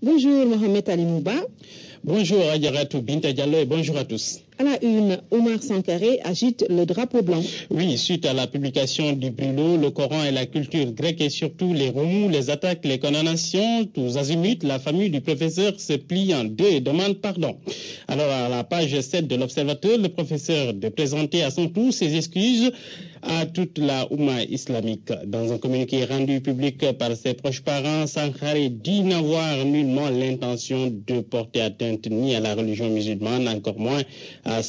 Bonjour Mohamed Ali Mouba. Bonjour Adjaratou Binta Diallo et bonjour à tous. À la une, Omar Sankaré agite le drapeau blanc. Oui, suite à la publication du brûlot, le Coran et la culture grecque et surtout les remous, les attaques, les condamnations, tous azimuts, la famille du professeur se plie en deux et demande pardon. Alors à la page 7 de l'Observateur, le professeur de présenter à son tour ses excuses à toute la Oumma islamique. Dans un communiqué rendu public par ses proches parents, Sankaré dit n'avoir nullement l'intention de porter atteinte ni à la religion musulmane, encore moins à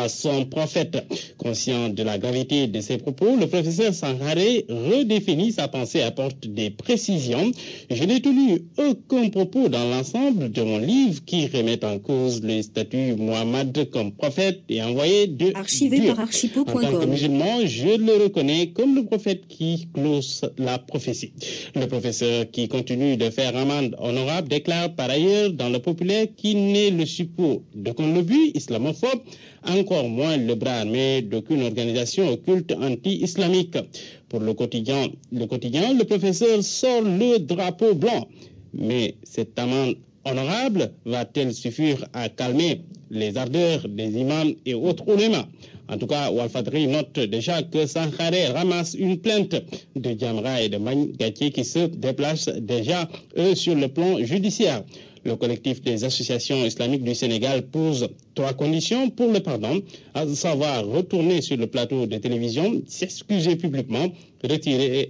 son prophète. Conscient de la gravité de ses propos, le professeur Sankaré redéfinit sa pensée, apporte des précisions. Je n'ai tenu aucun propos dans l'ensemble de mon livre qui remet en cause le statut Mohammed comme prophète et envoyé de Archivé Dieu. par archipo.com. En tant que musulman, je le reconnais comme le prophète qui close la prophétie. Le professeur qui continue de faire amende honorable déclare par ailleurs dans le populaire qu'il n'est le suppôt d'aucun lobby islamophobe, encore moins le bras armé d'aucune organisation occulte anti-islamique. Pour le quotidien, le professeur sort le drapeau blanc. Mais cette amende honorable va-t-elle suffire à calmer les ardeurs des imams et autres oulémas? En tout cas, Walfadri note déjà que Sankaré ramasse une plainte de Djamra et de Mangatier qui se déplacent déjà, eux, sur le plan judiciaire. Le collectif des associations islamiques du Sénégal pose 3 conditions pour le pardon, à savoir retourner sur le plateau de télévision, s'excuser publiquement, retirer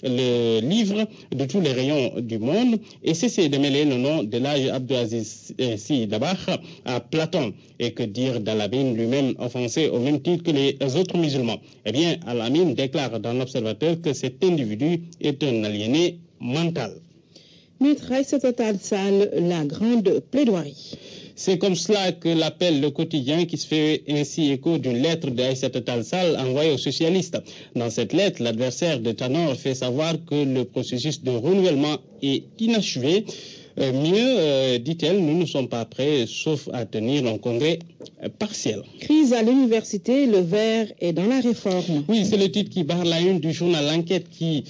le livre de tous les rayons du monde et cesser de mêler le nom de l'âge Abdelaziz Sy Dabakh à Platon. Et que dire d'Al-Amin, lui-même offensé au même titre que les autres musulmans? Eh bien, Al-Amin déclare dans l'Observateur que cet individu est un aliéné mental. Maître Aïssata Tall Sall, la grande plaidoirie. C'est comme cela que l'appelle le quotidien qui se fait ainsi écho d'une lettre d'Aïssata Tall Sall envoyée aux socialistes. Dans cette lettre, l'adversaire de Tanor fait savoir que le processus de renouvellement est inachevé. Dit-elle, nous ne sommes pas prêts, sauf à tenir un congrès partiel. Crise à l'université, le verre est dans la réforme. Oui, c'est le titre qui barre la une du journal L'Enquête qui,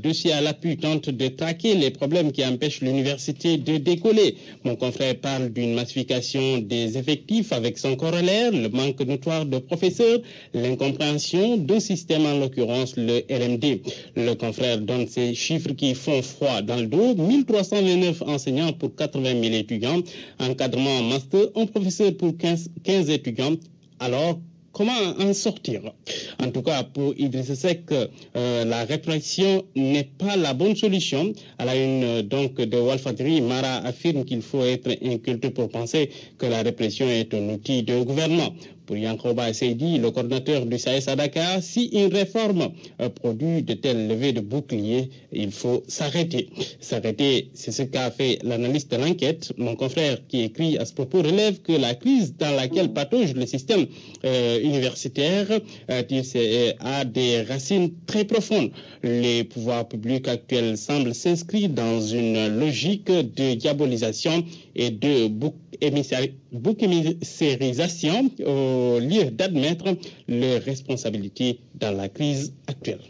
dossier à l'appui, tente de traquer les problèmes qui empêchent l'université de décoller. Mon confrère parle d'une massification des effectifs avec son corollaire, le manque notoire de professeurs, l'incompréhension d'un système, en l'occurrence le RMD. Le confrère donne ces chiffres qui font froid dans le dos. 1329 enseignants pour 80 000 étudiants, encadrement en master, un professeur pour 15 étudiants. Alors, comment en sortir? En tout cas, pour Idrissa Seck, la répression n'est pas la bonne solution. À la une donc de Walfadri, Mara affirme qu'il faut être inculte pour penser que la répression est un outil de gouvernement. Pour Yankoba Seydi, le coordinateur du SAES à Dakar, si une réforme produit de telles levées de boucliers, il faut s'arrêter. S'arrêter, c'est ce qu'a fait l'analyste de L'Enquête. Mon confrère qui écrit à ce propos relève que la crise dans laquelle patauge le système universitaire a des racines très profondes. Les pouvoirs publics actuels semblent s'inscrire dans une logique de diabolisation et de bouc émissérisation au lieu d'admettre leurs responsabilités dans la crise actuelle.